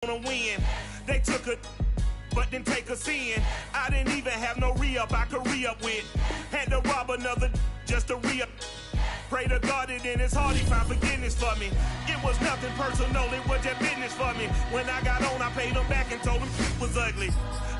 to win. They took a but didn't take us in. I didn't even have no re-up I could re-up with. Had to rob another just to re-up. Pray to God it in his heart he found forgiveness for me. It was nothing personal, it was just business for me. When I got on, I paid him back and told him was ugly.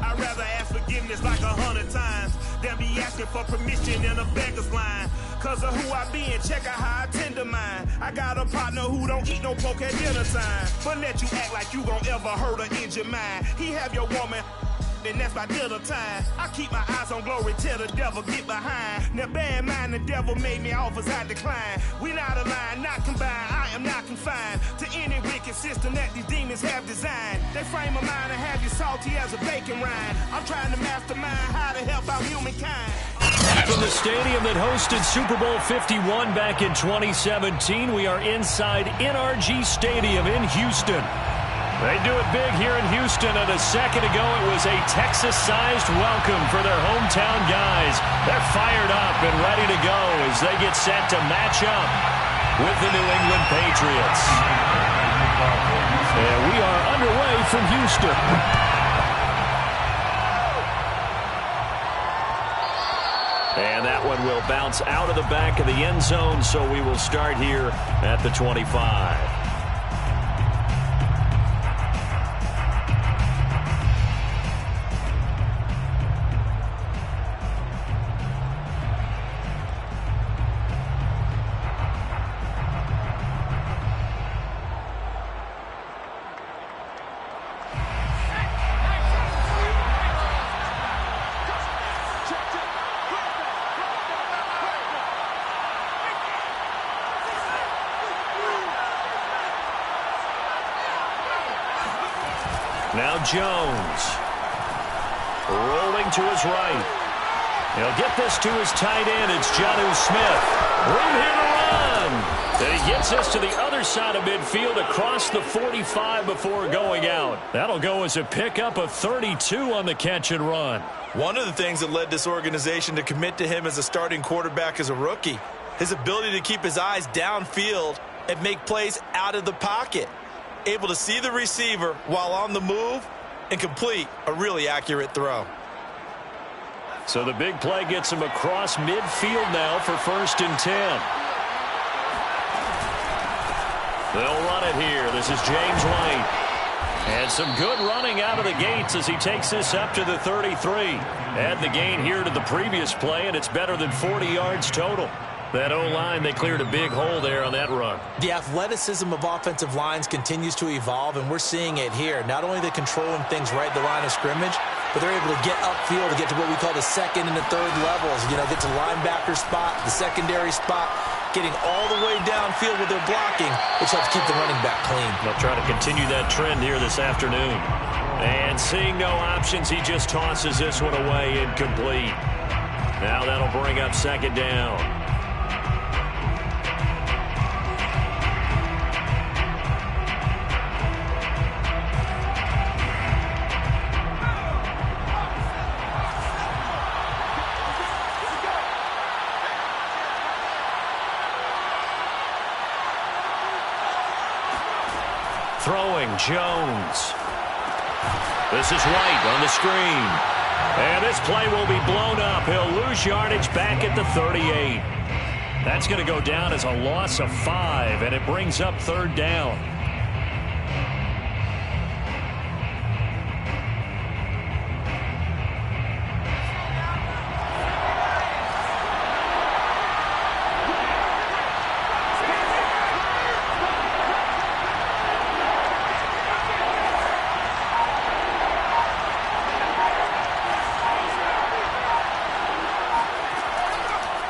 I'd rather ask forgiveness like 100 times than be asking for permission in a beggar's line. Cause of who I be and check out how I tend to mine. I got a partner who don't eat no pork at dinner time, but let you act like you gon' ever hurt or injure mine. He have your woman, and that's by dinner time. I keep my eyes on glory till the devil get behind. Now bear in mind the devil made me offers I decline. We not aligned, not combined, I am not confined to any wicked system that these demons have designed. They frame a mind and have you salty as a bacon rind. I'm trying to mastermind how to help out humankind. From the stadium that hosted Super Bowl 51 back in 2017, we are inside NRG Stadium in Houston. They do it big here in Houston, and a second ago it was a Texas-sized welcome for their hometown guys. They're fired up and ready to go as they get set to match up with the New England Patriots. And we are underway from Houston. And that one will bounce out of the back of the end zone, so we will start here at the 25. Now Jones, rolling to his right. He'll get this to his tight end. It's Jonnu Smith. Room here to run. And he gets us to the other side of midfield across the 45 before going out. That'll go as a pickup of 32 on the catch and run. One of the things that led this organization to commit to him as a starting quarterback as a rookie, his ability to keep his eyes downfield and make plays out of the pocket. Able to see the receiver while on the move and complete a really accurate throw. So the big play gets him across midfield now for 1st and 10. They'll run it here. This is James White. And some good running out of the gates as he takes this up to the 33. Add the gain here to the previous play, and it's better than 40 yards total. That O-line, they cleared a big hole there on that run. The athleticism of offensive lines continues to evolve, and we're seeing it here. Not only are they controlling things right at the line of scrimmage, but they're able to get upfield to get to what we call the second and the third levels. You know, get to linebacker spot, the secondary spot, getting all the way downfield with their blocking, which helps keep the running back clean. They'll try to continue that trend here this afternoon. And seeing no options, he just tosses this one away incomplete. Now that'll bring up 2nd down. Throwing, Jones. This is White on the screen. And this play will be blown up. He'll lose yardage back at the 38. That's going to go down as a loss of 5, and it brings up 3rd down.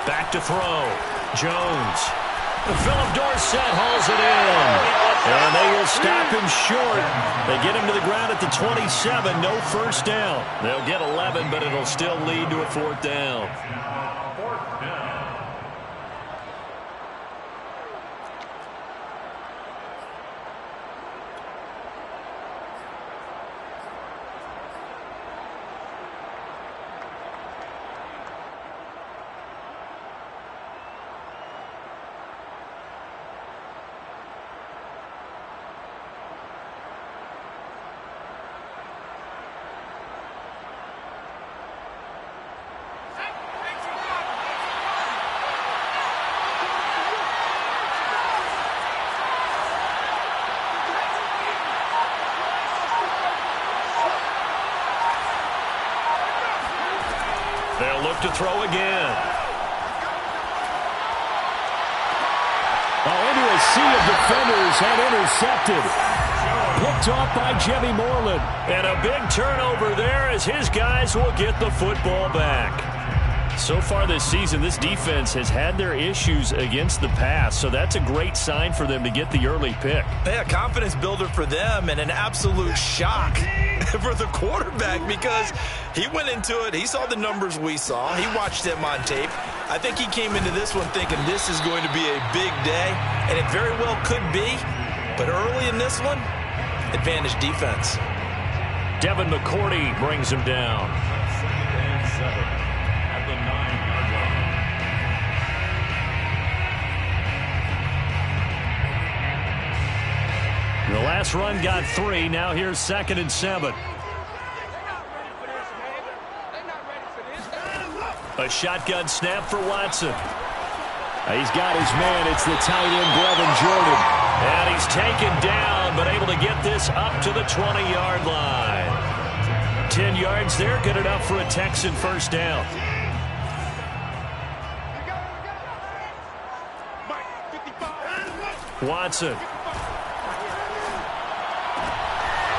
Back to throw. Jones. Philip Dorsett hauls it in. And they will stop him short. They get him to the ground at the 27. No 1st down. They'll get 11, but it'll still lead to a 4th down. They'll look to throw again. Into a sea of defenders and intercepted. Picked off by Jimmy Moreland. And a big turnover there as his guys will get the football back. So far this season, this defense has had their issues against the pass, so that's a great sign for them to get the early pick. Yeah, confidence builder for them and an absolute shock for the quarterback because he went into it. He saw the numbers we saw. He watched them on tape. I think he came into this one thinking this is going to be a big day, and it very well could be. But early in this one, advantage defense. Devin McCourty brings him down. The last run got 3. Now here's 2nd and 7. A shotgun snap for Watson. He's got his man. It's the tight end, Brevin Jordan. And he's taken down, but able to get this up to the 20-yard line. 10 yards there, good enough for a Texan first down. Watson.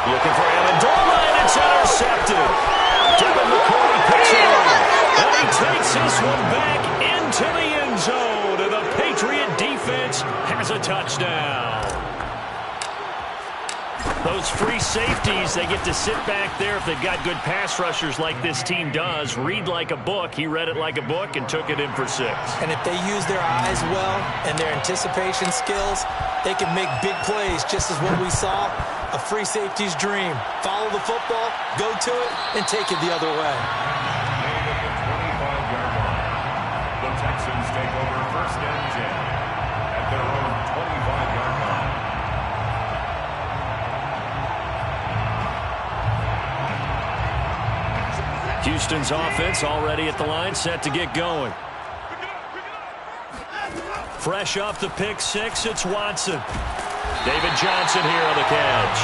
Looking for Amendola, and it's intercepted. Devin McCourty picks it up, and he takes this one back into the end zone, and the Patriot defense has a touchdown. Those free safeties, they get to sit back there if they've got good pass rushers like this team does. Read like a book. He read it like a book and took it in for 6. And if they use their eyes well and their anticipation skills, they can make big plays, just as what we saw. A free safety's dream. Follow the football, go to it, and take it the other way. The Texans take over 1st and 10 at their own 25-yard line. Houston's offense already at the line, set to get going. Fresh off the pick 6, it's Watson. David Johnson here on the catch.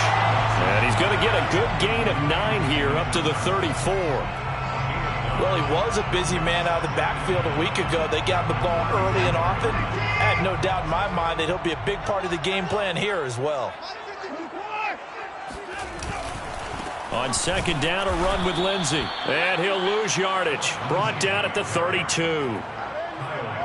And he's going to get a good gain of 9 here up to the 34. Well, he was a busy man out of the backfield a week ago. They got the ball early and often. I have no doubt in my mind that he'll be a big part of the game plan here as well. On 2nd down, a run with Lindsey. And he'll lose yardage. Brought down at the 32.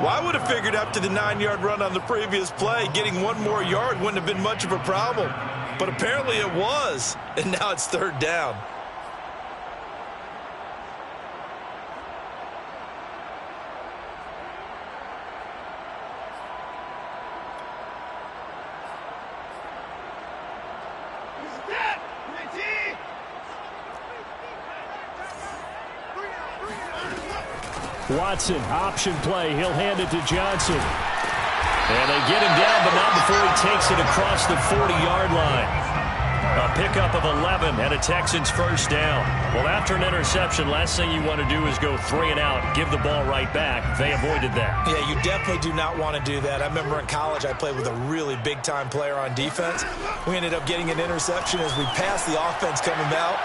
Well, I would have figured after the 9-yard run on the previous play, getting 1 more yard wouldn't have been much of a problem. But apparently it was, and now it's 3rd down. Watson, option play. He'll hand it to Johnson. And they get him down, but not before he takes it across the 40-yard line. A pickup of 11 and a Texans first down. Well, after an interception, last thing you want to do is go 3 and out, give the ball right back. They avoided that. Yeah, you definitely do not want to do that. I remember in college I played with a really big-time player on defense. We ended up getting an interception as we passed the offense coming out.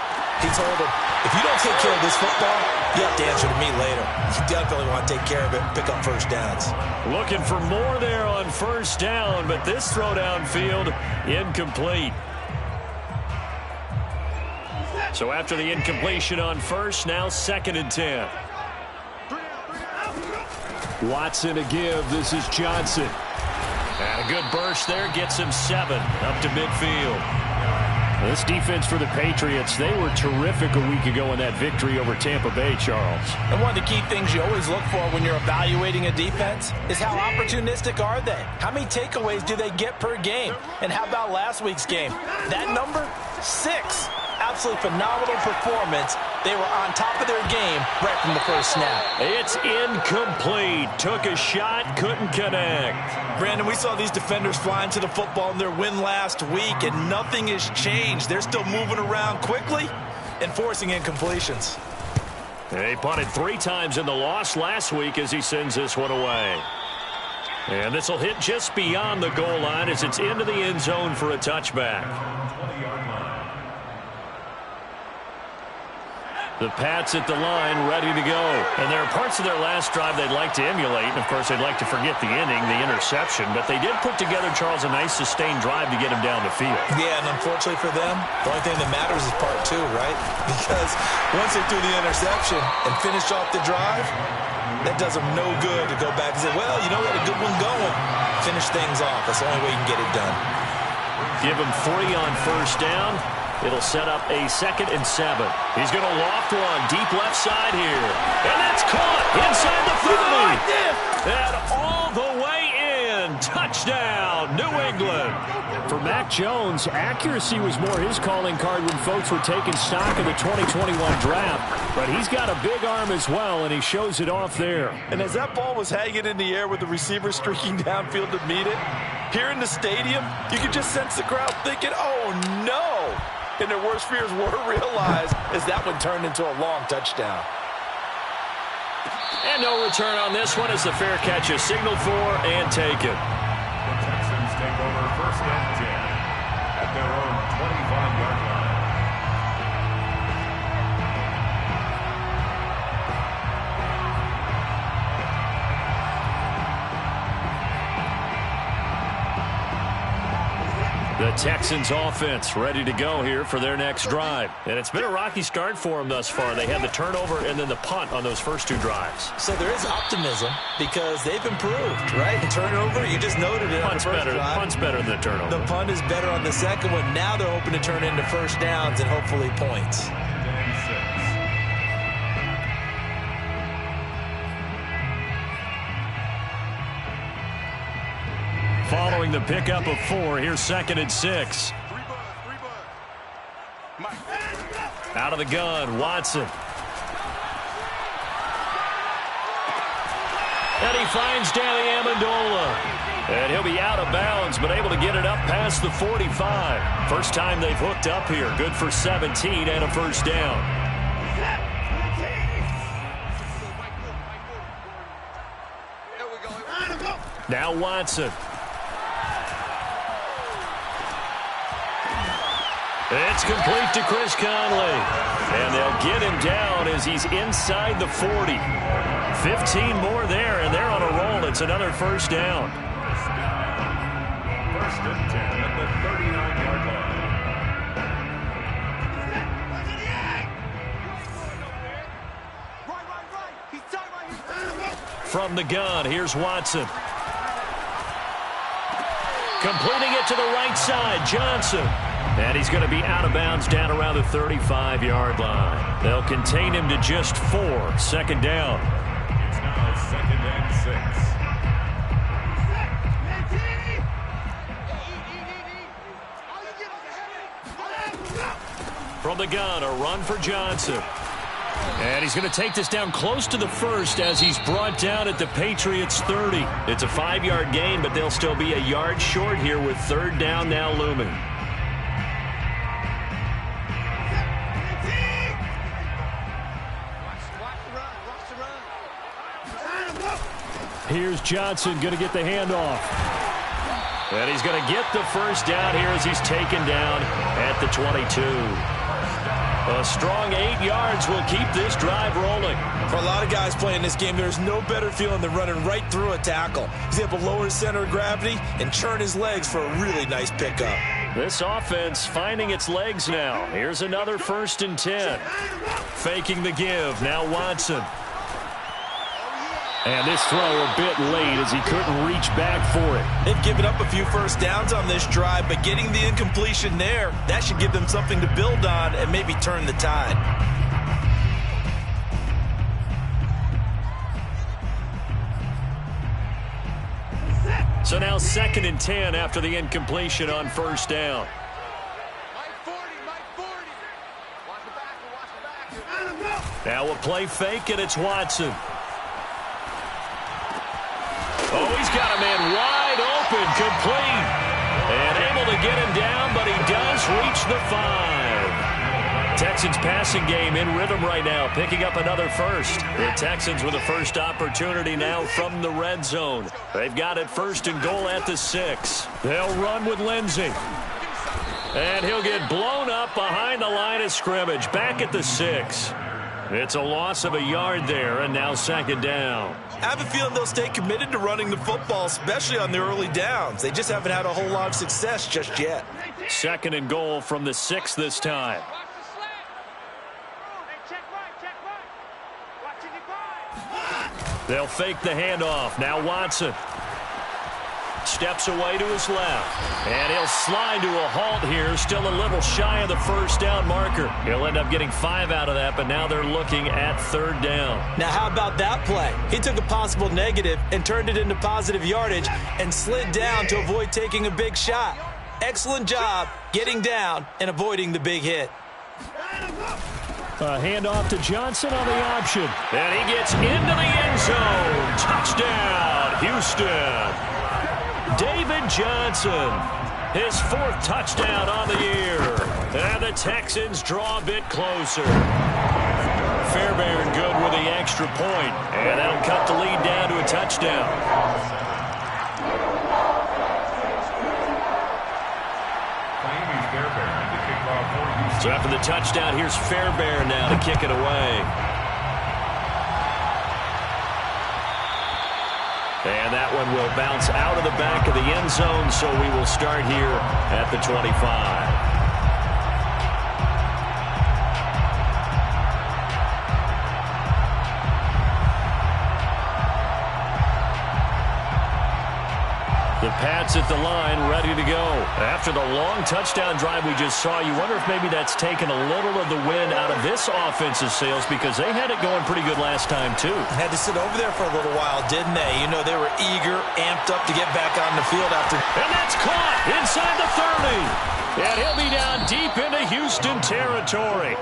He told him, if you don't take care of this football, you have to answer to me later. You definitely want to take care of it and pick up first downs. Looking for more there on first down, but this throw downfield incomplete. So after the incompletion on first, now 2nd and 10. Watson to give. This is Johnson. And a good burst there gets him 7 up to midfield. This defense for the Patriots, they were terrific a week ago in that victory over Tampa Bay, Charles. And one of the key things you always look for when you're evaluating a defense is how opportunistic are they? How many takeaways do they get per game? And how about last week's game? That number, 6. Absolutely phenomenal performance. They were on top of their game right from the first snap. It's incomplete. Took a shot, couldn't connect. Brandon, we saw these defenders flying to the football in their win last week, and nothing has changed. They're still moving around quickly and forcing incompletions. They punted 3 times in the loss last week as he sends this one away. And this will hit just beyond the goal line as it's into the end zone for a touchback. The Pats at the line, ready to go. And there are parts of their last drive they'd like to emulate. And, of course, they'd like to forget the inning, the interception. But they did put together, Charles, a nice sustained drive to get him down the field. Yeah, and unfortunately for them, the only thing that matters is part two, right? Because once they threw the interception and finished off the drive, that does them no good to go back and say, well, you know, we had a good one going. Finish things off. That's the only way you can get it done. Give him 3 on first down. It'll set up a 2nd and 7. He's going to loft one deep left side here. And that's caught inside the 30. And all the way in. Touchdown, New England. For Mac Jones, accuracy was more his calling card when folks were taking stock of the 2021 draft. But he's got a big arm as well, and he shows it off there. And as that ball was hanging in the air with the receiver streaking downfield to meet it, here in the stadium, you could just sense the crowd thinking, oh, no. And their worst fears were realized as that one turned into a long touchdown. And no return on this one as the fair catch is signaled for and taken. The Texans take over 1st and 10 at their own 25-yard line. The Texans offense ready to go here for their next drive. And it's been a rocky start for them thus far. They had the turnover and then the punt on those first 2 drives. So there is optimism because they've improved, right? The turnover, you just noted it. Punt's better than the turnover. The punt is better on the second one. Now they're hoping to turn into first downs and hopefully points. Following the pickup of 4, here's 2nd and 6. Out of the gun, Watson. And he finds Danny Amendola. And he'll be out of bounds, but able to get it up past the 45. First time they've hooked up here. Good for 17 and a first down. Now Watson. It's complete to Chris Conley. And they'll get him down as he's inside the 40. 15 more there, and they're on a roll. It's another first down. 1st and 10 at the 39-yard line. From the gun, here's Watson. Completing it to the right side, Johnson. And he's going to be out of bounds down around the 35-yard line. They'll contain him to just 4. 2nd down. It's now 2nd and 6. From the gun, a run for Johnson. And he's going to take this down close to the 1st as he's brought down at the Patriots' 30. It's a 5-yard gain, but they'll still be a yard short here with 3rd down now looming. Here's Johnson going to get the handoff. And he's going to get the first down here as he's taken down at the 22. A strong 8 yards will keep this drive rolling. For a lot of guys playing this game, there's no better feeling than running right through a tackle. He's able to lower his center of gravity and churn his legs for a really nice pickup. This offense finding its legs now. Here's another 1st and 10. Faking the give. Now Watson. And this throw a bit late as he couldn't reach back for it. They've given up a few first downs on this drive, but getting the incompletion there, that should give them something to build on and maybe turn the tide. So now 2nd and 10 after the incompletion on first down. Now a play fake, and it's Watson. Oh, he's got a man wide open, complete. And able to get him down, but he does reach the 5. Texans passing game in rhythm right now, picking up another first. The Texans with a first opportunity now from the red zone. They've got it 1st and goal at the 6. They'll run with Lindsey. And he'll get blown up behind the line of scrimmage, back at the 6. It's a loss of a yard there, and now second down. I have a feeling they'll stay committed to running the football, especially on the early downs. They just haven't had a whole lot of success just yet. Second and goal from the 6 this time. They'll fake the handoff. Now Watson steps away to his left. And he'll slide to a halt here. Still a little shy of the first down marker. He'll end up getting 5 out of that, but now they're looking at third down. Now how about that play? He took a possible negative and turned it into positive yardage and slid down to avoid taking a big shot. Excellent job getting down and avoiding the big hit. A handoff to Johnson on the option. And he gets into the end zone. Touchdown, Houston. David Johnson, his 4th touchdown on the year. And the Texans draw a bit closer. Fairbairn good with the extra point. And that'll cut the lead down to a touchdown. So after the touchdown, here's Fairbairn now to kick it away. And that one will bounce out of the back of the end zone, so we will start here at the 25. The Pats at the line, ready to go. After the long touchdown drive we just saw, you wonder if maybe that's taken a little of the wind out of this offensive sails, because they had it going pretty good last time, too. Had to sit over there for a little while, didn't they? You know, they were eager, amped up to get back on the field after. And that's caught inside the 30. And he'll be down deep into Houston territory.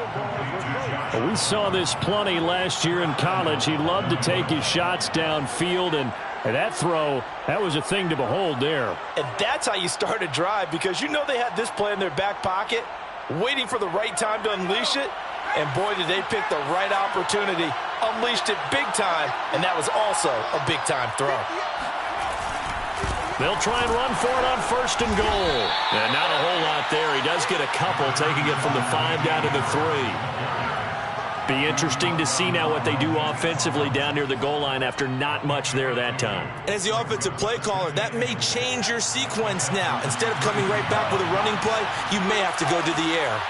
Well, we saw this plenty last year in college. He loved to take his shots downfield, and that throw, that was a thing to behold there. And that's how you start a drive, because you know they had this play in their back pocket, waiting for the right time to unleash it. And boy, did they pick the right opportunity, unleashed it big time, and that was also a big-time throw. They'll try and run for it on 1st and goal. And not a whole lot there. He does get a couple, taking it from the 5 down to the 3. Be interesting to see now what they do offensively down near the goal line after not much there that time. As the offensive play caller, that may change your sequence now. Instead of coming right back with a running play, you may have to go to the air.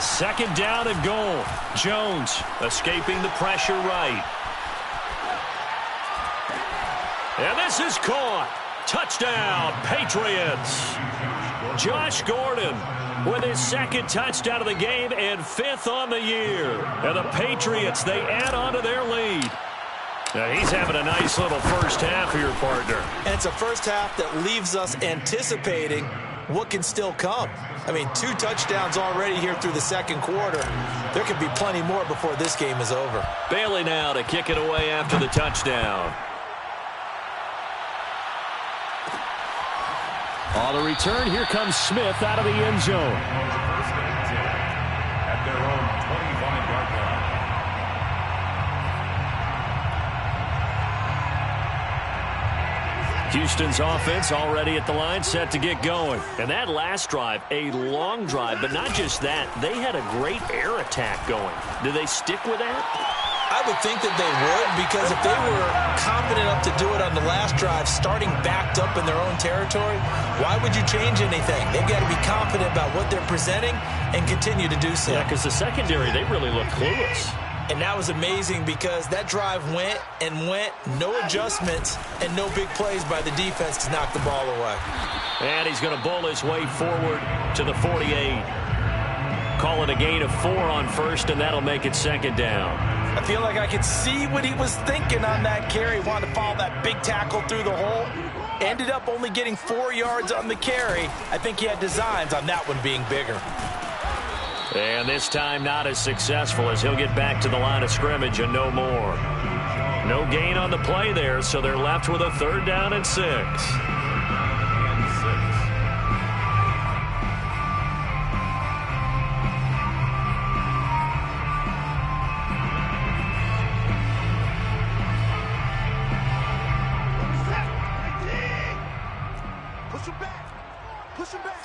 Second down and goal. Jones escaping the pressure right. And this is caught. Touchdown, Patriots. Josh Gordon with his 2nd touchdown of the game and 5th on the year. And the Patriots, they add on to their lead. Now he's having a nice little first half here, partner. And it's a first half that leaves us anticipating what can still come. I mean, 2 touchdowns already here through the 2nd quarter. There could be plenty more before this game is over. Bailey now to kick it away after the touchdown. On the return, here comes Smith out of the end zone. At their own 25-yard line. Houston's offense already at the line, set to get going. And that last drive, a long drive, but not just that. They had a great air attack going. Do they stick with that? I would think that they would, because if they were confident enough to do it on the last drive, starting backed up in their own territory, why would you change anything? They've got to be confident about what they're presenting and continue to do so. Yeah, because the secondary, they really look clueless. And that was amazing, because that drive went and went, no adjustments, and no big plays by the defense to knock the ball away. And he's going to bowl his way forward to the 48. Call it a gain of 4 on 1st, and that'll make it 2nd down. I feel like I could see what he was thinking on that carry. Wanted to follow that big tackle through the hole. Ended up only getting 4 yards on the carry. I think he had designs on that one being bigger. And this time not as successful, as he'll get back to the line of scrimmage and no more. No gain on the play there, so they're left with a 3rd down and 6. Push him back.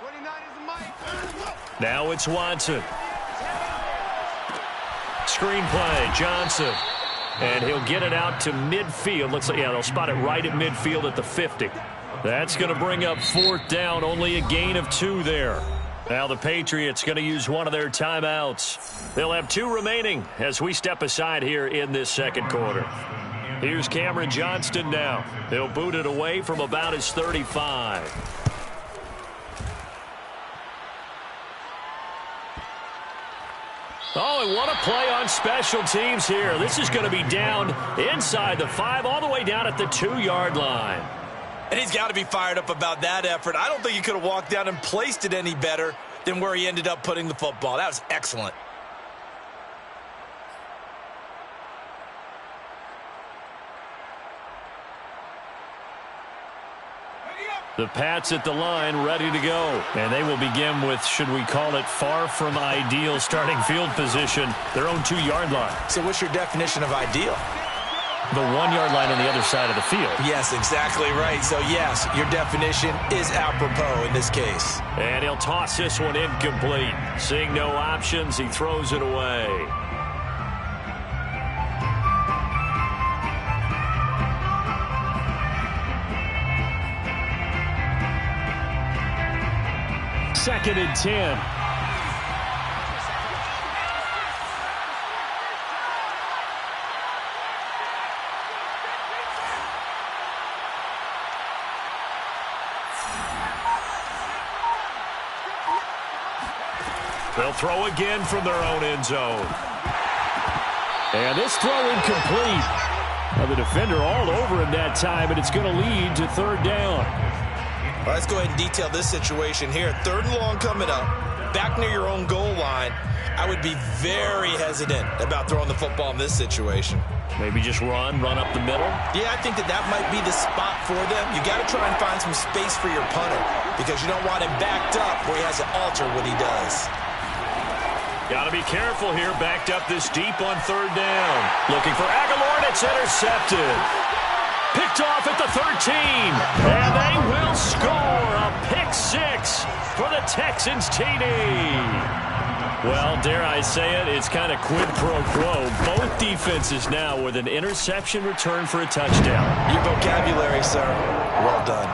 29 is the mic. Now it's Watson. Screenplay, Johnson. And he'll get it out to midfield. Looks like, yeah, they'll spot it right at midfield at the 50. That's going to bring up 4th down. Only a gain of 2 there. Now the Patriots going to use one of their timeouts. They'll have 2 remaining as we step aside here in this second quarter. Here's Cameron Johnston now. He'll boot it away from about his 35. Oh, and what a play on special teams here. This is going to be down inside the 5, all the way down at the 2-yard line. And he's got to be fired up about that effort. I don't think he could have walked down and placed it any better than where he ended up putting the football. That was excellent. The Pats at the line, ready to go. And they will begin with, should we call it, far from ideal starting field position, their own 2-yard line. So what's your definition of ideal? The 1-yard line on the other side of the field. Yes, exactly right. So, yes, your definition is apropos in this case. And he'll toss this one incomplete. Seeing no options, he throws it away. Second and 10. They'll throw again from their own end zone. And this throw incomplete. Now the defender all over him that time, and it's going to lead to 3rd down. All right, let's go ahead and detail this situation here. 3rd and long coming up, back near your own goal line. I would be very hesitant about throwing the football in this situation. Maybe just run up the middle? Yeah, I think that might be the spot for them. You got to try and find some space for your punter because you don't want him backed up where he has to alter what he does. Got to be careful here, backed up this deep on 3rd down. Looking for Aguilar, and it's intercepted. Picked off at the 13, and they will score a pick-6 for the Texans TD. Well, dare I say it, it's kind of quid pro quo. Both defenses now with an interception return for a touchdown. Your vocabulary, sir. Well done.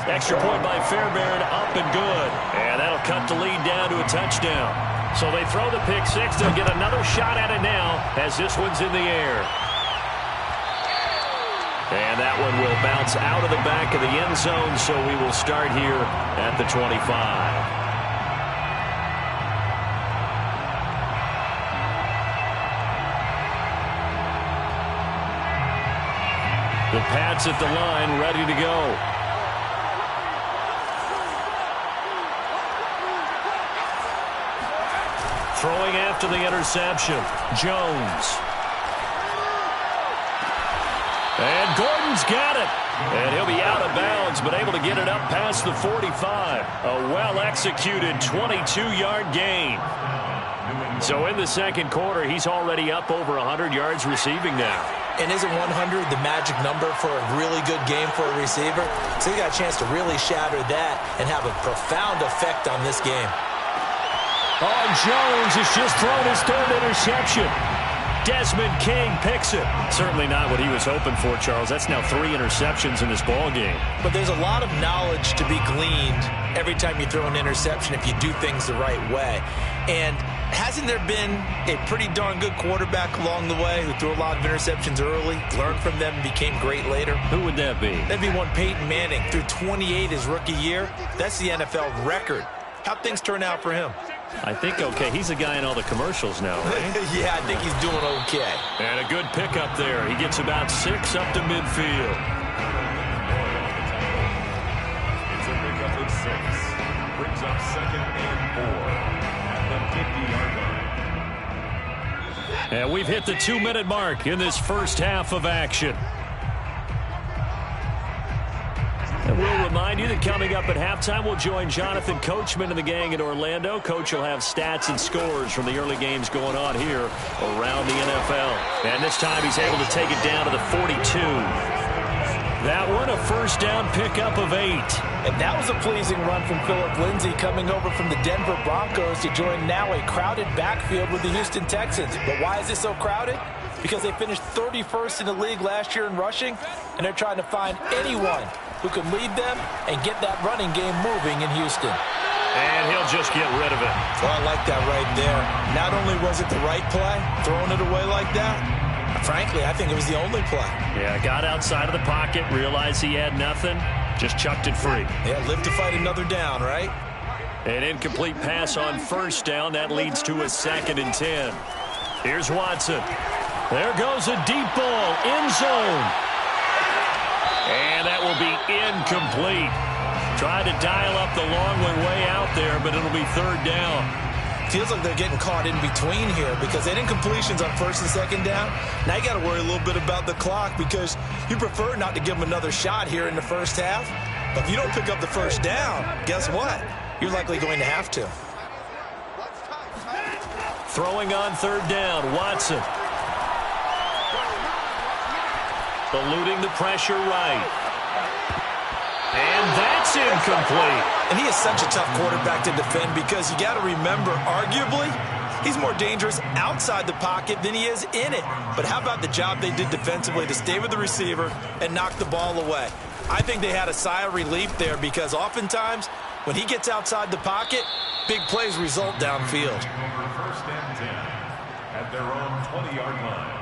Extra point by Fairbairn, up and good. And that'll cut the lead down to a touchdown. So they throw the pick-6. They'll get another shot at it now as this one's in the air. And that one will bounce out of the back of the end zone, so we will start here at the 25. The Pats at the line, ready to go. Throwing after the interception, Jones. And Gordon's got it. And he'll be out of bounds, but able to get it up past the 45. A well-executed 22-yard gain. So in the second quarter, he's already up over 100 yards receiving now. And isn't 100 the magic number for a really good game for a receiver? So he got a chance to really shatter that and have a profound effect on this game. Oh, Jones has just thrown his 3rd interception. Desmond King picks it. Certainly not what he was hoping for, Charles. That's now 3 interceptions in this ball game. But there's a lot of knowledge to be gleaned every time you throw an interception if you do things the right way. And hasn't there been a pretty darn good quarterback along the way who threw a lot of interceptions early, learned from them, and became great later? Who would that be? That'd be one Peyton Manning. Threw 28 his rookie year. That's the NFL record. How'd things turn out for him? I think okay. He's a guy in all the commercials now, right? Yeah, I think he's doing okay. And a good pickup there. He gets about 6 up to midfield. It's a pickup of 6. Brings up 2nd and 4 at the 50-yard line. And we've hit the 2-minute mark in this first half of action. And we'll remind you that coming up at halftime, we'll join Jonathan Coachman and the gang in Orlando. Coach will have stats and scores from the early games going on here around the NFL. And this time he's able to take it down to the 42. That one, a first down pickup of 8. And that was a pleasing run from Phillip Lindsay coming over from the Denver Broncos to join now a crowded backfield with the Houston Texans. But why is it so crowded? Because they finished 31st in the league last year in rushing, and they're trying to find anyone who can lead them and get that running game moving in Houston. And he'll just get rid of it. Well, I like that right there. Not only was it the right play, throwing it away like that, frankly, I think it was the only play. Yeah, got outside of the pocket, realized he had nothing, just chucked it free. Yeah, live to fight another down, right? An incomplete pass on first down. That leads to a 2nd and 10. Here's Watson. There goes a deep ball, end zone. And that will be incomplete. Tried to dial up the long way out there, but it'll be 3rd down. Feels like they're getting caught in between here because they didn't completions on 1st and 2nd down. Now you got to worry a little bit about the clock because you prefer not to give them another shot here in the first half. But if you don't pick up the first down, guess what? You're likely going to have to. Throwing on 3rd down, Watson. Eluding the pressure right. And that's incomplete. And he is such a tough quarterback to defend because you got to remember, arguably, he's more dangerous outside the pocket than he is in it. But how about the job they did defensively to stay with the receiver and knock the ball away? I think they had a sigh of relief there because oftentimes when he gets outside the pocket, big plays result downfield. 1st and 10 at their own 20-yard line.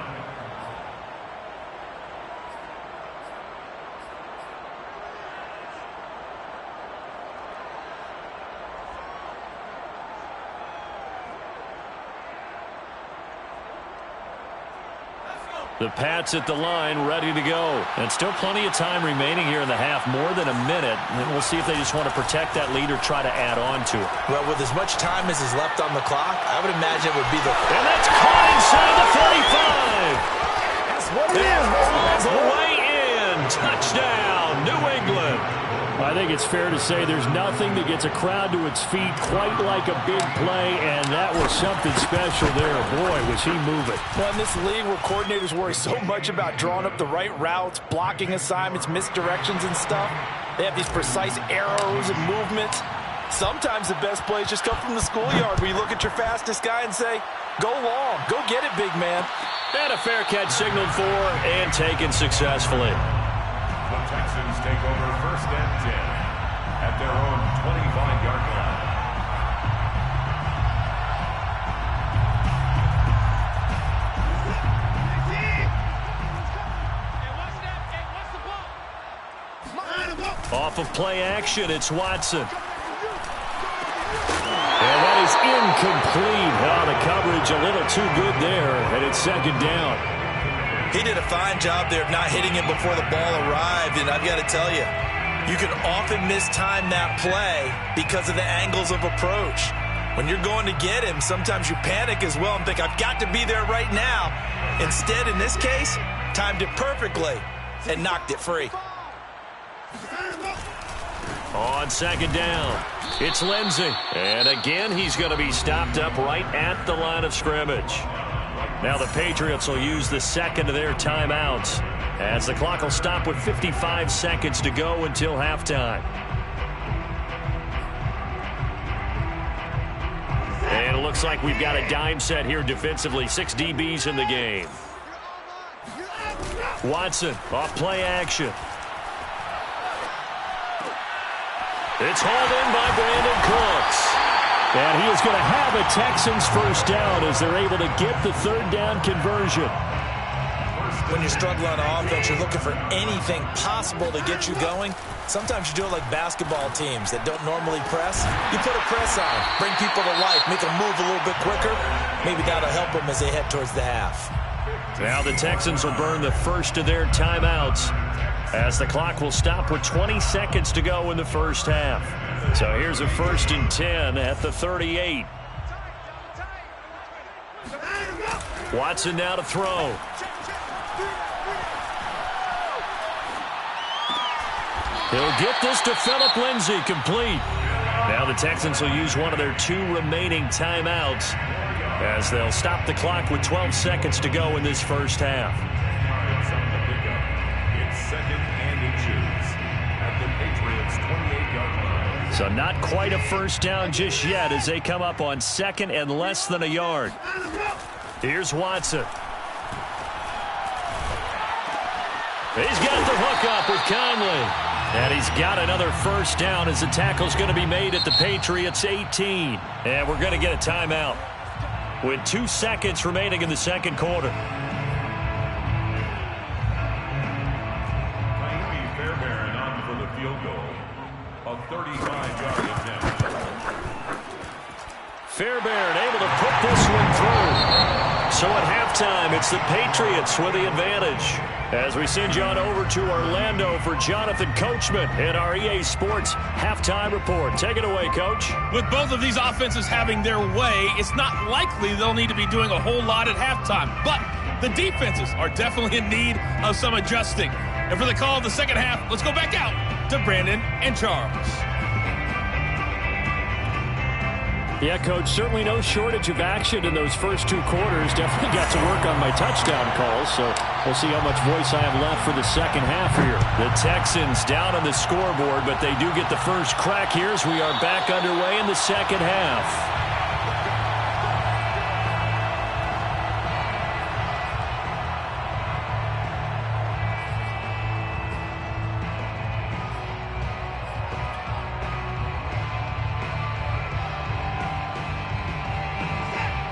The Pats at the line, ready to go. And still plenty of time remaining here in the half, more than a minute. And we'll see if they just want to protect that lead or try to add on to it. Well, with as much time as is left on the clock, I would imagine it would be the... And that's caught inside the 45. That's what it is. The way in. Touchdown, New England. I think it's fair to say there's nothing that gets a crowd to its feet quite like a big play, and that was something special there. Boy, was he moving. Well, in this league where coordinators worry so much about drawing up the right routes, blocking assignments, misdirections and stuff, they have these precise arrows and movements. Sometimes the best plays just come from the schoolyard where you look at your fastest guy and say, go long, go get it, big man. And a fair catch signaled for and taken successfully. The Texans take over 1st and 10 at their own 25-yard line. Off of play action, it's Watson. And that is incomplete. Oh, the coverage a little too good there, and it's 2nd down. He did a fine job there of not hitting him before the ball arrived, and I've got to tell you, you can often mistime that play because of the angles of approach. When you're going to get him, sometimes you panic as well and think, I've got to be there right now. Instead, in this case, timed it perfectly and knocked it free. On 2nd down, it's Lindsay. And again, he's going to be stopped up right at the line of scrimmage. Now the Patriots will use the 2nd of their timeouts as the clock will stop with 55 seconds to go until halftime. And it looks like we've got a dime set here defensively. 6 DBs in the game. Watson off play action. It's hauled in by Brandon Cooks. And he is going to have a Texans first down as they're able to get the 3rd down conversion. When you're struggling on offense, you're looking for anything possible to get you going. Sometimes you do it like basketball teams that don't normally press. You put a press on, bring people to life, make them move a little bit quicker. Maybe that'll help them as they head towards the half. Now the Texans will burn the first of their timeouts as the clock will stop with 20 seconds to go in the first half. So here's a 1st and 10 at the 38. Watson now to throw. He'll get this to Phillip Lindsay, complete. Now the Texans will use one of their 2 remaining timeouts as they'll stop the clock with 12 seconds to go in this first half. It's 2nd and So not quite a first down just yet as they come up on 2nd and less than a yard. Here's Watson. He's got the hook up with Conley. And he's got another first down as the tackle's going to be made at the Patriots 18. And we're going to get a timeout with 2 seconds remaining in the second quarter. Fairbairn on for the field goal. A 35-yard attempt. Fairbairn able to put this one through. So at halftime, it's the Patriots with the advantage. As we send you on over to Orlando for Jonathan Coachman in our EA Sports halftime report. Take it away, Coach. With both of these offenses having their way, it's not likely they'll need to be doing a whole lot at halftime. But the defenses are definitely in need of some adjusting. And for the call of the second half, let's go back out to Brandon and Charles. Yeah, Coach, certainly no shortage of action in those first 2 quarters. Definitely got to work on my touchdown calls, so we'll see how much voice I have left for the second half here. The Texans down on the scoreboard, but they do get the first crack here as we are back underway in the second half.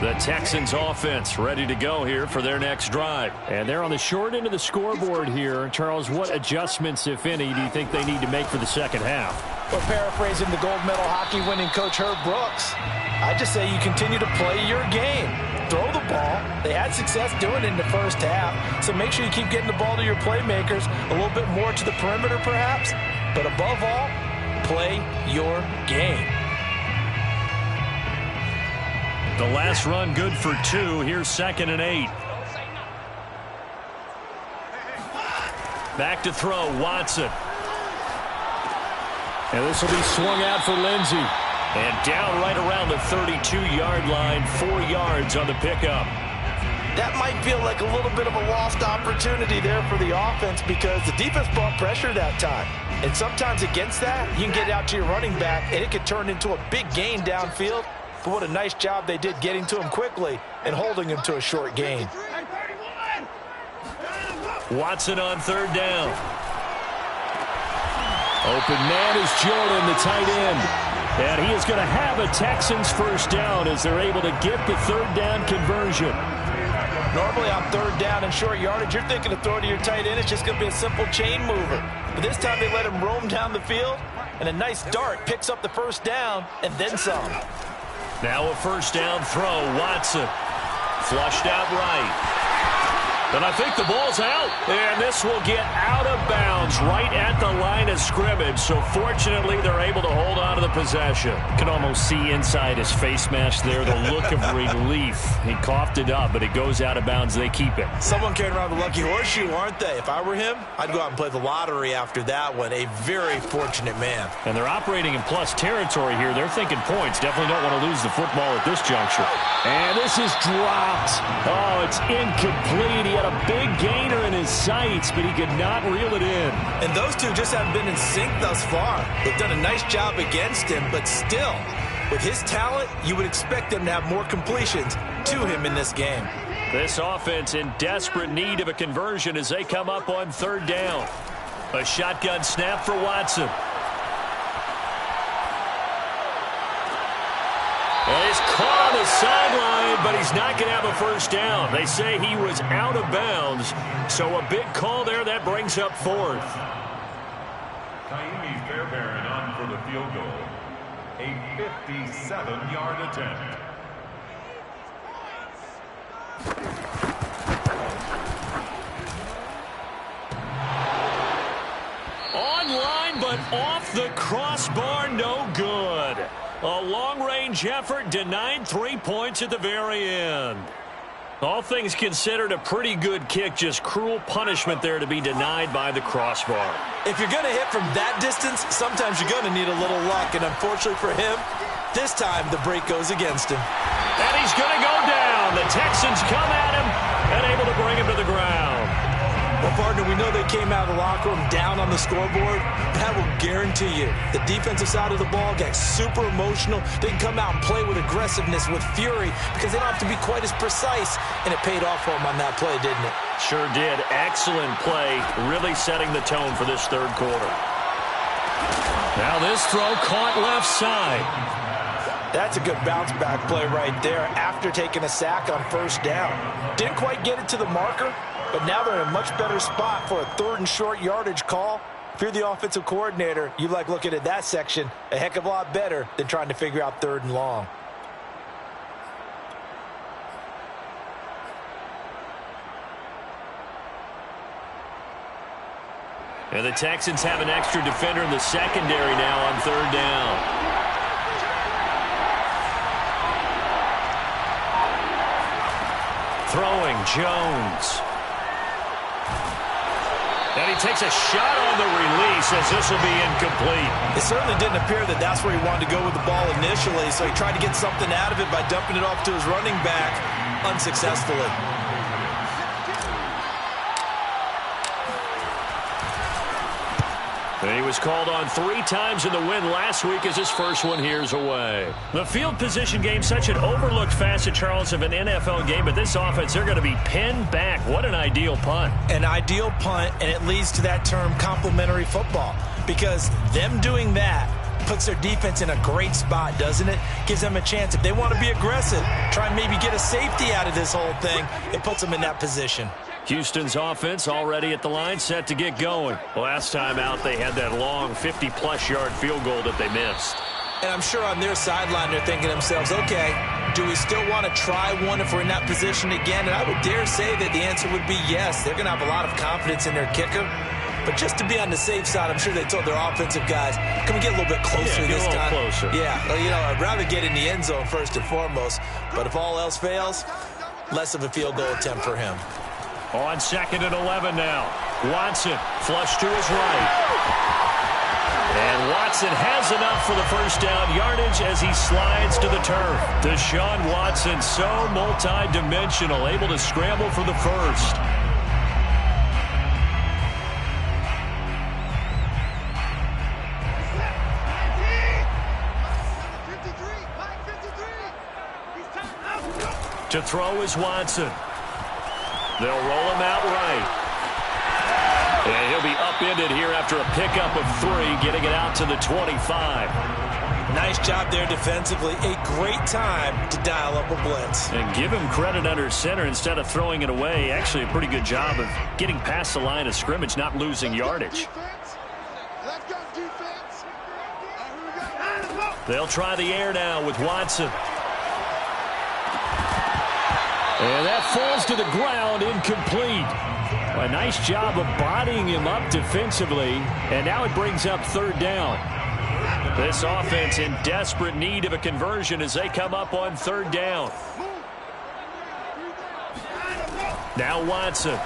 The Texans offense ready to go here for their next drive. And they're on the short end of the scoreboard here. Charles, what adjustments, if any, do you think they need to make for the second half? Well, paraphrasing the gold medal hockey winning coach Herb Brooks, I just say you continue to play your game. Throw the ball. They had success doing it in the first half. So make sure you keep getting the ball to your playmakers, a little bit more to the perimeter perhaps. But above all, play your game. The last run good for 2. Here's 2nd and 8. Back to throw, Watson. And this will be swung out for Lindsey. And down right around the 32-yard line, 4 yards on the pickup. That might feel like a little bit of a lost opportunity there for the offense because the defense brought pressure that time. And sometimes against that, you can get out to your running back, and it could turn into a big gain downfield. But what a nice job they did getting to him quickly and holding him to a short gain. Watson on 3rd down. Open man is Jordan, the tight end. And he is going to have a Texans first down as they're able to get the 3rd down conversion. Normally on 3rd down and short yardage, you're thinking of throwing to your tight end. It's just going to be a simple chain mover. But this time they let him roam down the field, and a nice dart picks up the first down and then some. Now a first down throw, Watson. Flushed out right. And I think the ball's out. And this will get out of bounds right at the line of scrimmage. So fortunately, they're able to hold on to the possession. You can almost see inside his face mask there the look of relief. He coughed it up, but it goes out of bounds. They keep it. Someone carrying around the lucky horseshoe, aren't they? If I were him, I'd go out and play the lottery after that one. A very fortunate man. And they're operating in plus territory here. They're thinking points. Definitely don't want to lose the football at this juncture. And this is dropped. Oh, it's incomplete. He had a big gainer in his sights, but he could not reel it in. And those two just haven't been in sync thus far. They've done a nice job against him, but still, with his talent, you would expect them to have more completions to him in this game. This offense in desperate need of a conversion as they come up on 3rd down. A shotgun snap for Watson. And he's caught on the sideline, but he's not going to have a first down. They say he was out of bounds, so a big call there that brings up 4th. Kaimi Fairbairn on for the field goal. A 57-yard attempt. Online, but off the crossbar, no good. A long-range effort denied 3 points at the very end. All things considered, a pretty good kick, just cruel punishment there to be denied by the crossbar. If you're going to hit from that distance, sometimes you're going to need a little luck, and unfortunately for him, this time the break goes against him. And he's going to go down. The Texans come at him and able to bring him to the ground. Well, partner, we know they came out of the locker room down on the scoreboard. That will guarantee you, the defensive side of the ball gets super emotional. They can come out and play with aggressiveness, with fury, because they don't have to be quite as precise. And it paid off for them on that play, didn't it? Sure did. Excellent play, really setting the tone for this third quarter. Now this throw caught left side. That's a good bounce-back play right there after taking a sack on first down. Didn't quite get it to the marker, but now they're in a much better spot for a third and short yardage call. If you're the offensive coordinator, you like looking at that section a heck of a lot better than trying to figure out third and long. And the Texans have an extra defender in the secondary now on third down. Throwing Jones. And he takes a shot on the release as this will be incomplete. It certainly didn't appear that that's where he wanted to go with the ball initially, so he tried to get something out of it by dumping it off to his running back unsuccessfully. And he was called on 3 times in the win last week as his first one here's away. The field position game, such an overlooked facet, Charles, of an NFL game, but this offense, they're going to be pinned back. What an ideal punt. An ideal punt, and it leads to that term complementary football, because them doing that puts their defense in a great spot, doesn't it? Gives them a chance. If they want to be aggressive, try and maybe get a safety out of this whole thing, it puts them in that position. Houston's offense already at the line, set to get going. Last time out, they had that long 50-plus yard field goal that they missed. And I'm sure on their sideline, they're thinking to themselves, okay, do we still want to try one if we're in that position again? And I would dare say that the answer would be yes. They're going to have a lot of confidence in their kicker. But just to be on the safe side, I'm sure they told their offensive guys, can we get a little bit closer this time? Closer. Yeah, well, you know, I'd rather get in the end zone first and foremost. But if all else fails, less of a field goal attempt for him. On 2nd and 11 now. Watson flush to his right. And Watson has enough for the first down yardage as he slides to the turf. Deshaun Watson, so multi-dimensional, able to scramble for the first. To throw is Watson. They'll roll him out right. And he'll be upended here after a pickup of 3, getting it out to the 25. Nice job there defensively. A great time to dial up a blitz. And give him credit under center instead of throwing it away. Actually a pretty good job of getting past the line of scrimmage, not losing yardage. They'll try the air now with Watson. And that falls to the ground, incomplete. A nice job of bodying him up defensively, and now it brings up third down. This offense in desperate need of a conversion as they come up on third down. Now Watson.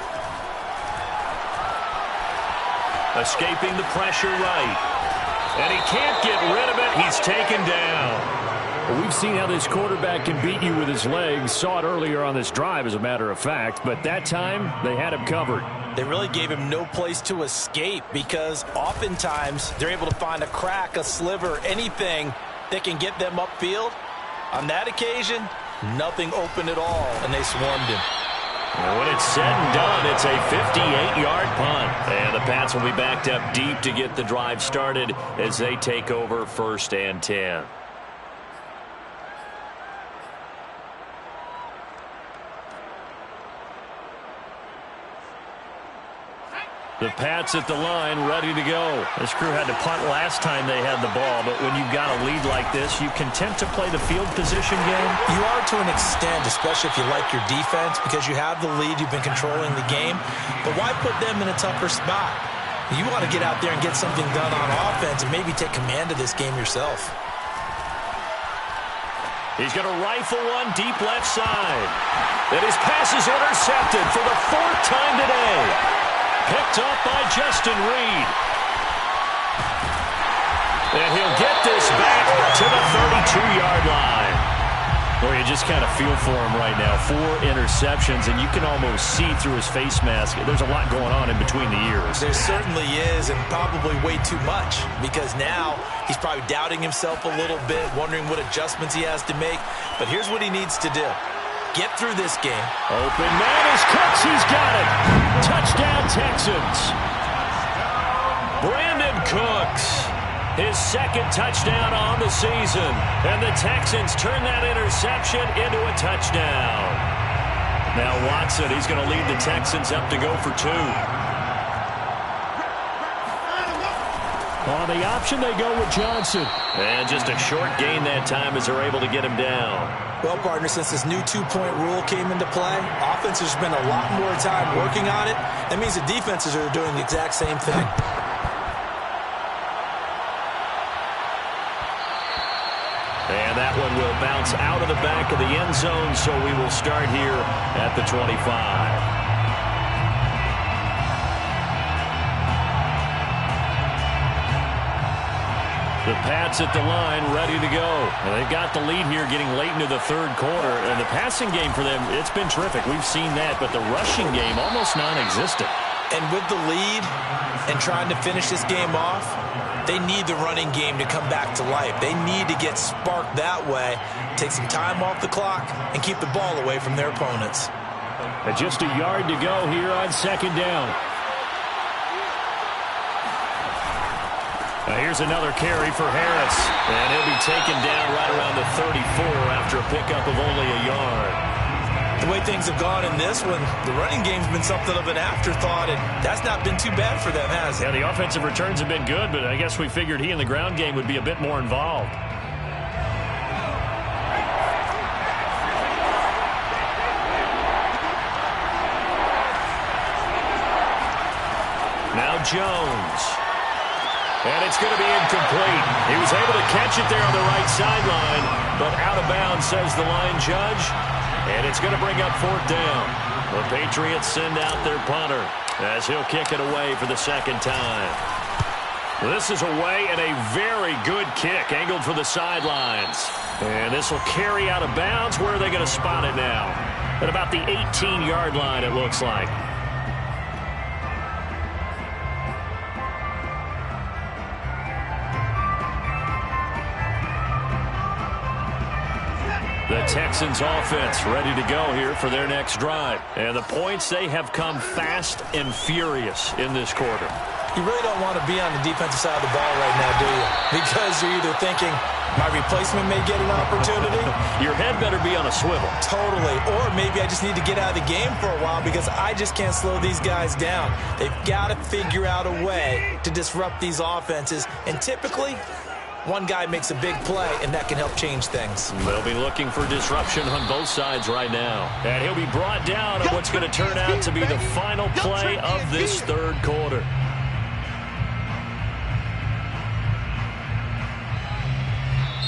Escaping the pressure right. And he can't get rid of it. He's taken down. Well, we've seen how this quarterback can beat you with his legs. Saw it earlier on this drive, as a matter of fact. But that time, they had him covered. They really gave him no place to escape because oftentimes they're able to find a crack, a sliver, anything that can get them upfield. On that occasion, nothing open at all, and they swarmed him. And when it's said and done, it's a 58-yard punt. And the Pats will be backed up deep to get the drive started as they take over 1st and 10. The Pats at the line, ready to go. This crew had to punt last time they had the ball, but when you've got a lead like this, you content to play the field position game? You are to an extent, especially if you like your defense, because you have the lead, you've been controlling the game. But why put them in a tougher spot? You want to get out there and get something done on offense and maybe take command of this game yourself. He's going to rifle one deep left side. And his pass is intercepted for the 4th time today. Picked up by Justin Reed. And he'll get this back to the 32-yard line. Well, you just kind of feel for him right now. 4 interceptions, and you can almost see through his face mask. There's a lot going on in between the ears. There certainly is, and probably way too much, because now he's probably doubting himself a little bit, wondering what adjustments he has to make. But here's what he needs to do. Get through this game. Open man is Cooks. He's got it. Touchdown, Texans. Brandon Cooks. His second touchdown on the season. And the Texans turn that interception into a touchdown. Now Watson, he's going to lead the Texans up to go for 2. On the option, they go with Johnson. And just a short gain that time as they're able to get him down. Well, partner, since this new 2-point rule came into play, offenses spend a lot more time working on it. That means the defenses are doing the exact same thing. And that one will bounce out of the back of the end zone, so we will start here at the 25. The Pats at the line, ready to go. And they've got the lead here getting late into the third quarter. And the passing game for them, it's been terrific. We've seen that, but the rushing game almost non-existent. And with the lead and trying to finish this game off, they need the running game to come back to life. They need to get sparked that way, take some time off the clock, and keep the ball away from their opponents. And just a yard to go here on second down. Now here's another carry for Harris. And he'll be taken down right around the 34 after a pickup of only a yard. The way things have gone in this one, the running game's been something of an afterthought, and that's not been too bad for them, has it? Yeah, the offensive returns have been good, but I guess we figured he in the ground game would be a bit more involved. Now Jones. And it's going to be incomplete. He was able to catch it there on the right sideline, but out of bounds, says the line judge. And it's going to bring up 4th down. The Patriots send out their punter as he'll kick it away for the second time. This is away and a very good kick angled for the sidelines. And this will carry out of bounds. Where are they going to spot it now? At about the 18-yard line, it looks like. The Texans offense ready to go here for their next drive. And the points, they have come fast and furious in this quarter. You really don't want to be on the defensive side of the ball right now, do you? Because you're either thinking, my replacement may get an opportunity. Your head better be on a swivel. Totally. Or maybe I just need to get out of the game for a while because I just can't slow these guys down. They've got to figure out a way to disrupt these offenses. And typically, one guy makes a big play, and that can help change things. They'll be looking for disruption on both sides right now. And he'll be brought down on what's going to turn out to be the final play of this third quarter.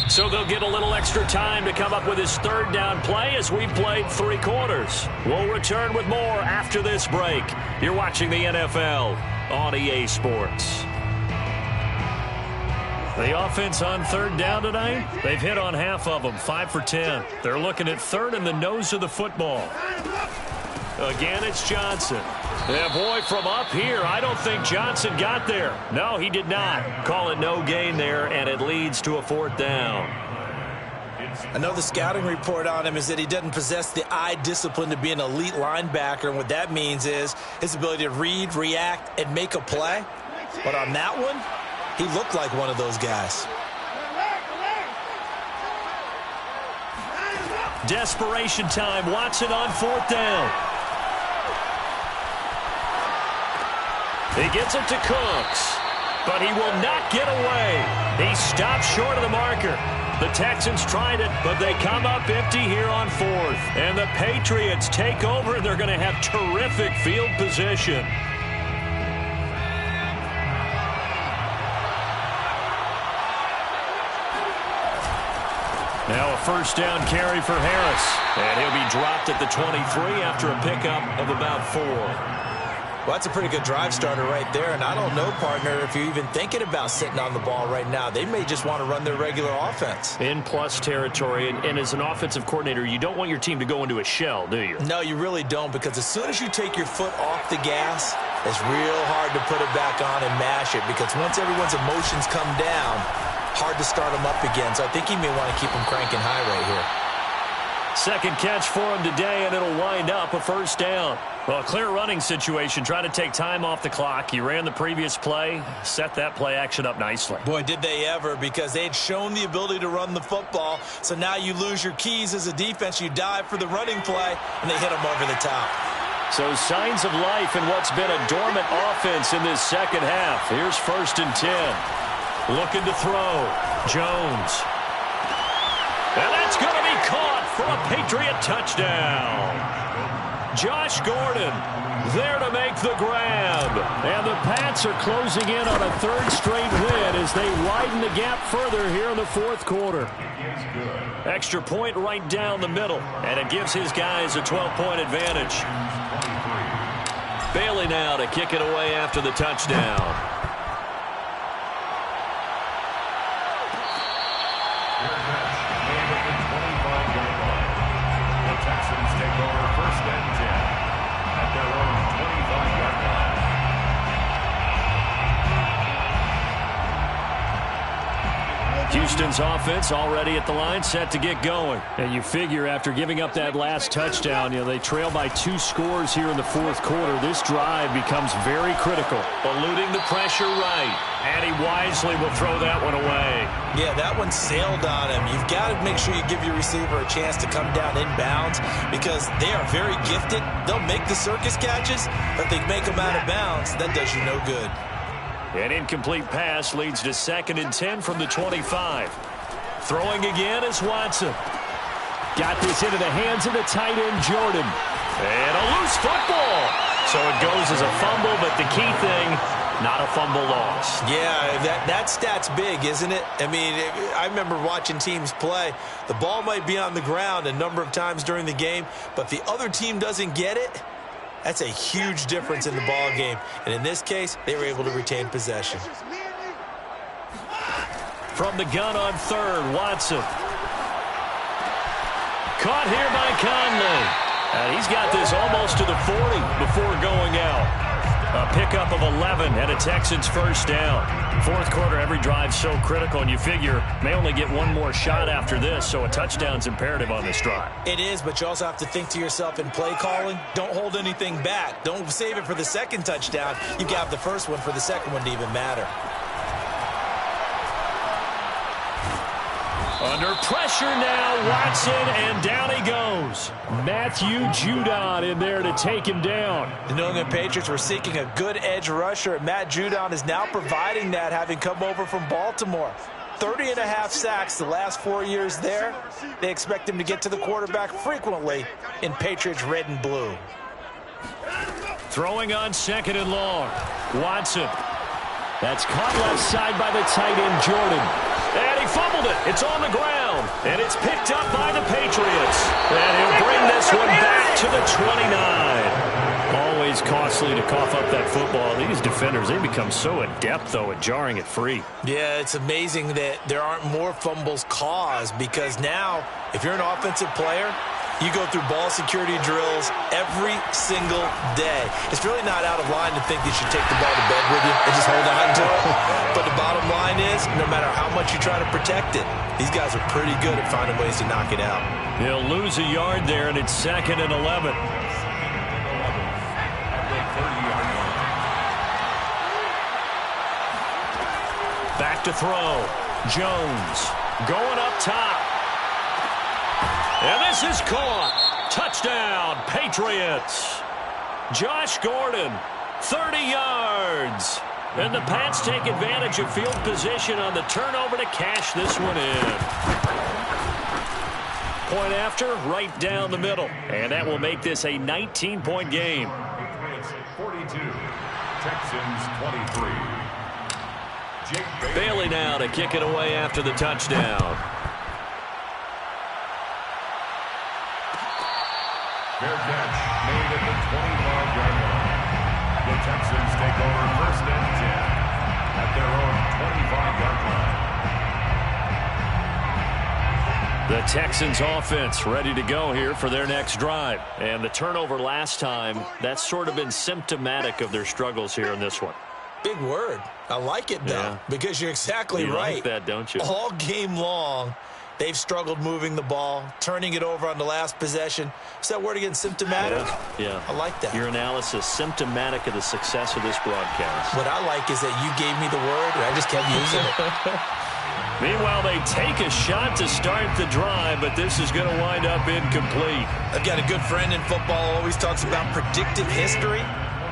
So they'll get a little extra time to come up with his third down play as we've played 3 quarters. We'll return with more after this break. You're watching the NFL on EA Sports. The offense on third down tonight, they've hit on half of them, 5 for 10. They're looking at third in the nose of the football. Again, it's Johnson. And boy, from up here, I don't think Johnson got there. No, he did not. Call it no gain there, and it leads to a 4th down. Another scouting report on him is that he doesn't possess the eye discipline to be an elite linebacker. And what that means is his ability to read, react, and make a play. But on that one, he looked like one of those guys. Desperation time. Watson on 4th down. He gets it to Cooks, but he will not get away. He stops short of the marker. The Texans tried it, but they come up empty here on 4th. And the Patriots take over. They're going to have terrific field position. Now a first down carry for Harris. And he'll be dropped at the 23 after a pickup of about 4. Well, that's a pretty good drive starter right there, and I don't know, partner, if you're even thinking about sitting on the ball right now. They may just want to run their regular offense. In plus territory, and as an offensive coordinator, you don't want your team to go into a shell, do you? No, you really don't, because as soon as you take your foot off the gas, it's real hard to put it back on and mash it, because once everyone's emotions come down, hard to start them up again. So I think he may want to keep them cranking high right here. Second catch for him today, and it'll wind up a first down. Well, a clear running situation. Try to take time off the clock. He ran the previous play, set that play action up nicely. Boy, did they ever, because they had shown the ability to run the football. So now you lose your keys as a defense. You dive for the running play, and they hit them over the top. So signs of life in what's been a dormant offense in this second half. Here's 1st and 10. Looking to throw. Jones. And that's going to be caught for a Patriot touchdown. Josh Gordon there to make the grab. And the Pats are closing in on a 3rd straight win as they widen the gap further here in the 4th quarter. Extra point right down the middle, and it gives his guys a 12-point advantage. Bailey now to kick it away after the touchdown. Texans take over 1st and 10 at their own 25-yard line. Houston's offense already at the line, set to get going. And you figure after giving up that last touchdown, they trail by 2 scores here in the 4th quarter. This drive becomes very critical. Eluding the pressure right. And he wisely will throw that one away. Yeah, that one sailed on him. You've got to make sure you give your receiver a chance to come down inbounds because they are very gifted. They'll make the circus catches, but they make them out of bounds. That does you no good. An incomplete pass leads to 2nd and 10 from the 25. Throwing again is Watson. Got this into the hands of the tight end, Jordan. And a loose football. So it goes as a fumble, but the key thing, not a fumble loss. Yeah, that stat's big, isn't it? I mean, I remember watching teams play. The ball might be on the ground a number of times during the game, but the other team doesn't get it. That's a huge difference in the ball game. And in this case, they were able to retain possession. From the gun on 3rd, Watson. Caught here by Conley. And he's got this almost to the 40 before going out. A pickup of 11 and a Texans 1st down. 4th quarter, every drive so critical, and you figure may only get one more shot after this, so a touchdown's imperative on this drive. It is, but you also have to think to yourself in play calling, don't hold anything back. Don't save it for the 2nd touchdown. You got the 1st one for the 2nd one to even matter. Under pressure now, Watson, and down he goes. Matthew Judon in there to take him down. The New England Patriots were seeking a good edge rusher, and Matt Judon is now providing that, having come over from Baltimore. 30.5 sacks the last 4 years there. They expect him to get to the quarterback frequently in Patriots red and blue. Throwing on 2nd and long. Watson. That's caught left side by the tight end, Jordan. And he fumbled it. It's on the ground. And it's picked up by the Patriots. And he'll bring this one back to the 29. Always costly to cough up that football. These defenders, they become so adept, though, at jarring it free. Yeah, it's amazing that there aren't more fumbles caused because now, if you're an offensive player, you go through ball security drills every single day. It's really not out of line to think you should take the ball to bed with you and just hold on to it. But the bottom line is, no matter how much you try to protect it, these guys are pretty good at finding ways to knock it out. He'll lose a yard there, and it's 2nd and 11. Back to throw. Jones going up top. And this is caught. Touchdown, Patriots. Josh Gordon, 30 yards. And the Pats take advantage of field position on the turnover to cash this one in. Point after, right down the middle. And that will make this a 19-point game. Patriots 42, Texans 23. Bailey now to kick it away after the touchdown. Fair catch made at the 25-yard line. The take over 1st and 10 at their own 25-yard line. The Texans offense ready to go here for their next drive. And the turnover last time, that's sort of been symptomatic of their struggles here in this one. Big word. I like it, though, because you're exactly right. You like that, don't you? All game long, they've struggled moving the ball, turning it over on the last possession. Is that word again, symptomatic? Yeah. I like that. Your analysis, symptomatic of the success of this broadcast. What I like is that you gave me the word, and I just kept using it. Meanwhile, they take a shot to start the drive, but this is going to wind up incomplete. I've got a good friend in football who always talks about predictive history.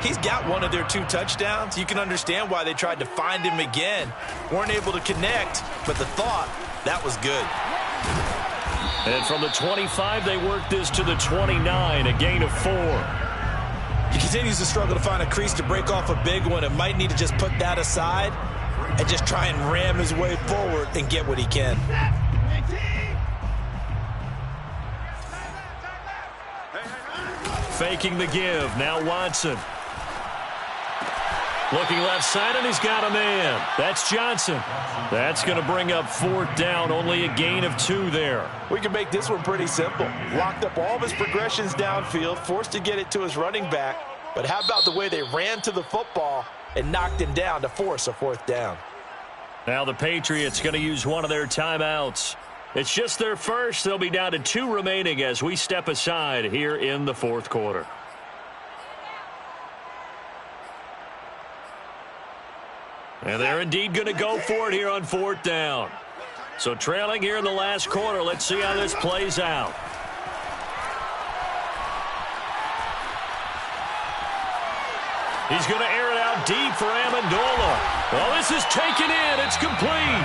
He's got one of their 2 touchdowns. You can understand why they tried to find him again. Weren't able to connect, but the thought, that was good. And from the 25, they work this to the 29, a gain of 4. He continues to struggle to find a crease to break off a big one and might need to just put that aside and just try and ram his way forward and get what he can. Faking the give. Now Watson. Looking left side, and he's got a man. That's Johnson. That's going to bring up 4th down. Only a gain of 2 there. We can make this one pretty simple. Locked up all of his progressions downfield, forced to get it to his running back. But how about the way they ran to the football and knocked him down to force a 4th down? Now the Patriots going to use one of their timeouts. It's just their first. They'll be down to 2 remaining as we step aside here in the 4th quarter. And they're indeed going to go for it here on 4th down. So trailing here in the last quarter. Let's see how this plays out. He's going to air it out deep for Amendola. Well, this is taken in. It's complete.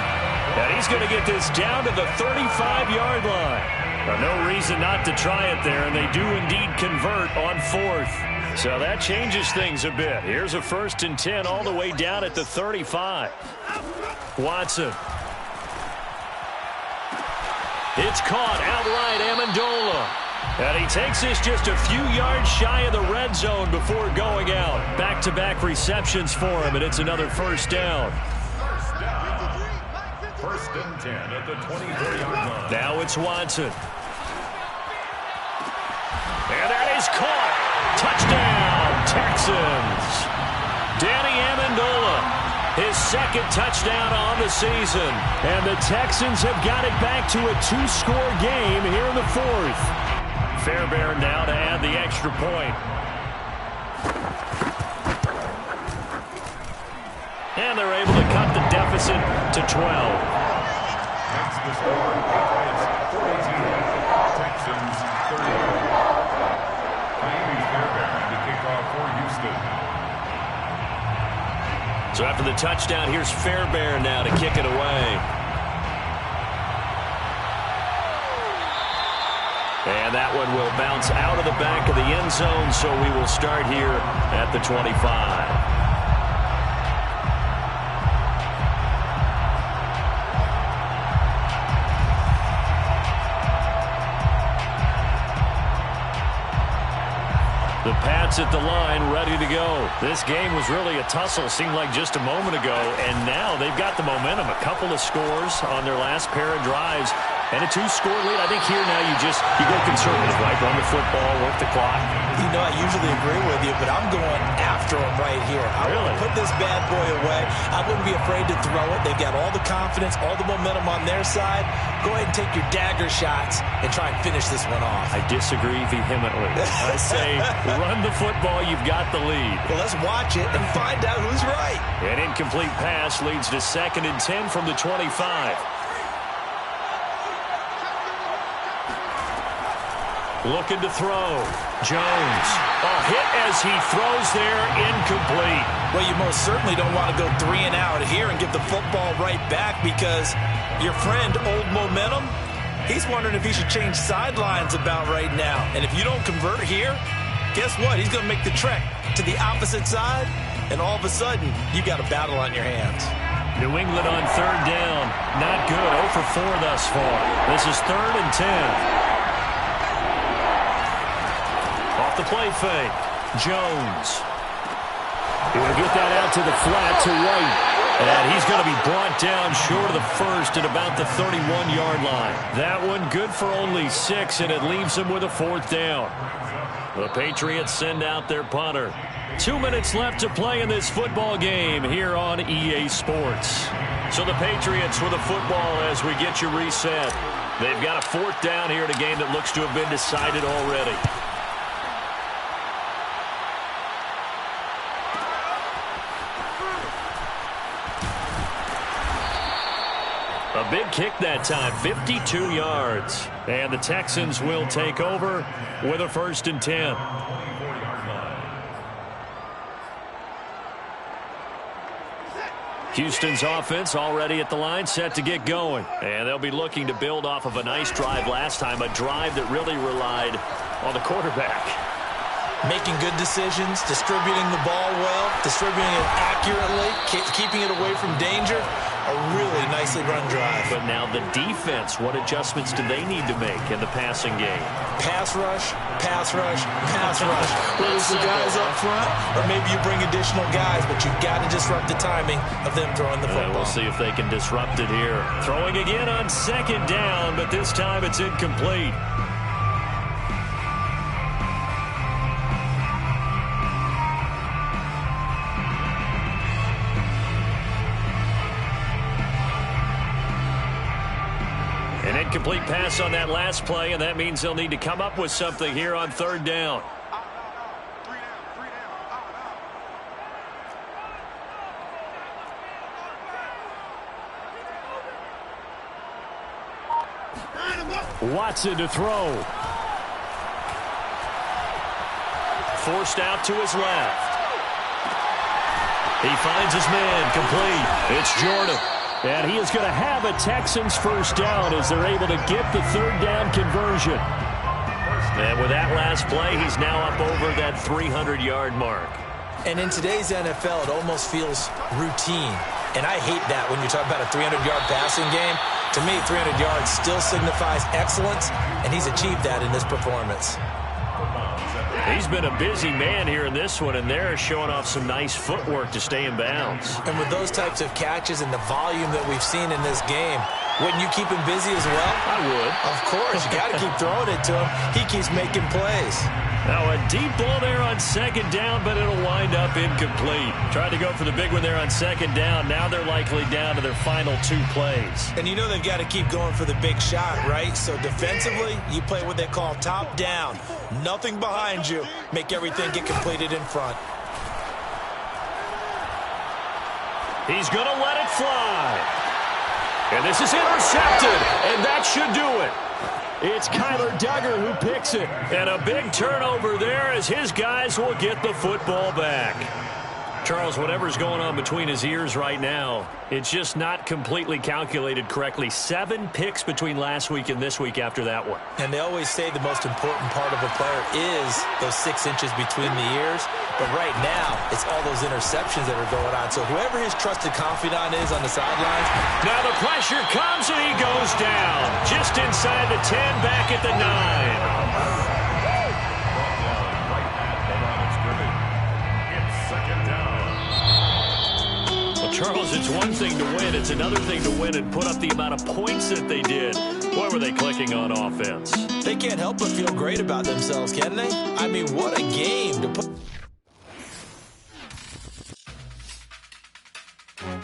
And he's going to get this down to the 35-yard line. No reason not to try it there, and they do indeed convert on 4th. So that changes things a bit. Here's a 1st and 10 all the way down at the 35. Watson. It's caught outright, Amendola. And he takes this just a few yards shy of the red zone before going out. Back-to-back receptions for him, and it's another 1st down. 1st and 10 at the 23-yard line. Now it's Watson. And that is caught. Touchdown, Texans. Danny Amendola, his 2nd touchdown on the season. And the Texans have got it back to a 2-score game here in the 4th. Fairbairn now to add the extra point. And they're able to cut the deficit to 12. That's the score. Patriots 42, Texans 30. Fairbairn to kick off for Houston. So after the touchdown, here's Fairbairn now to kick it away. And that one will bounce out of the back of the end zone, so we will start here at the 25. The Pats at the line, ready to go. This game was really a tussle, seemed like just a moment ago, and now they've got the momentum. A couple of scores on their last pair of drives, and a 2-score lead. I think here now you go conservative, right? Run the football, work the clock. You know, I usually agree with you, but I'm going after them right here. I want to put this bad boy away. I wouldn't be afraid to throw it. They've got all the confidence, all the momentum on their side. Go ahead and take your dagger shots and try and finish this one off. I disagree vehemently. I say run the football. You've got the lead. Well, let's watch it and find out who's right. An incomplete pass leads to 2nd and 10 from the 25. Looking to throw. Jones. A hit as he throws there, incomplete. Well, you most certainly don't want to go 3 and out here and get the football right back, because your friend, Old Momentum, he's wondering if he should change sidelines about right now. And if you don't convert here, guess what? He's going to make the trek to the opposite side, and all of a sudden, you've got a battle on your hands. New England on 3rd down. Not good. 0 for 4 thus far. This is 3rd and 10. Off the play fake. Jones. He'll get that out to the flat to White. And he's going to be brought down short of the first at about the 31-yard line. That one good for only 6, and it leaves him with a 4th down. The Patriots send out their punter. 2 minutes left to play in this football game here on EA Sports. So the Patriots with the football as we get you reset. They've got a 4th down here in a game that looks to have been decided already. A big kick that time, 52 yards. And the Texans will take over with a 1st and 10. Houston's offense already at the line, set to get going. And they'll be looking to build off of a nice drive last time, a drive that really relied on the quarterback. Making good decisions, distributing the ball well, distributing it accurately, keeping it away from danger. A really nicely run drive. But now the defense, what adjustments do they need to make in the passing game? Pass rush, pass rush, pass rush. Whether it's the guys up front, or maybe you bring additional guys, but you've got to disrupt the timing of them throwing the football. We'll see if they can disrupt it here. Throwing again on 2nd down, but this time it's incomplete. An incomplete pass on that last play, and that means they'll need to come up with something here on 3rd down. Watson to throw. Forced out to his left. He finds his man, complete. It's Jordan. And he is going to have a Texans 1st down as they're able to get the 3rd down conversion. And with that last play, he's now up over that 300-yard mark. And in today's NFL, it almost feels routine. And I hate that when you talk about a 300-yard passing game. To me, 300 yards still signifies excellence, and he's achieved that in this performance. He's been a busy man here in this one, and they're showing off some nice footwork to stay in bounds. And with those types of catches and the volume that we've seen in this game, wouldn't you keep him busy as well? I would. Of course. You got to keep throwing it to him. He keeps making plays. Now a deep ball there on 2nd down, but it'll wind up incomplete. Tried to go for the big one there on 2nd down. Now they're likely down to their final 2 plays. And you know they've got to keep going for the big shot, right? So defensively, you play what they call top down. Nothing behind you. Make everything get completed in front. He's going to let it fly. And this is intercepted, and that should do it. It's Kyler Duggar who picks it. And a big turnover there as his guys will get the football back. Charles, whatever's going on between his ears right now, it's just not completely calculated correctly. 7 picks between last week and this week after that one. And they always say the most important part of a player is those 6 inches between the ears. But right now, it's all those interceptions that are going on. So whoever his trusted confidant is on the sidelines. Now the pressure comes and he goes down. Just inside the 10, back at the 9. Charles, it's one thing to win. It's another thing to win and put up the amount of points that they did. Boy, were they clicking on offense. They can't help but feel great about themselves, can they? I mean, what a game to put...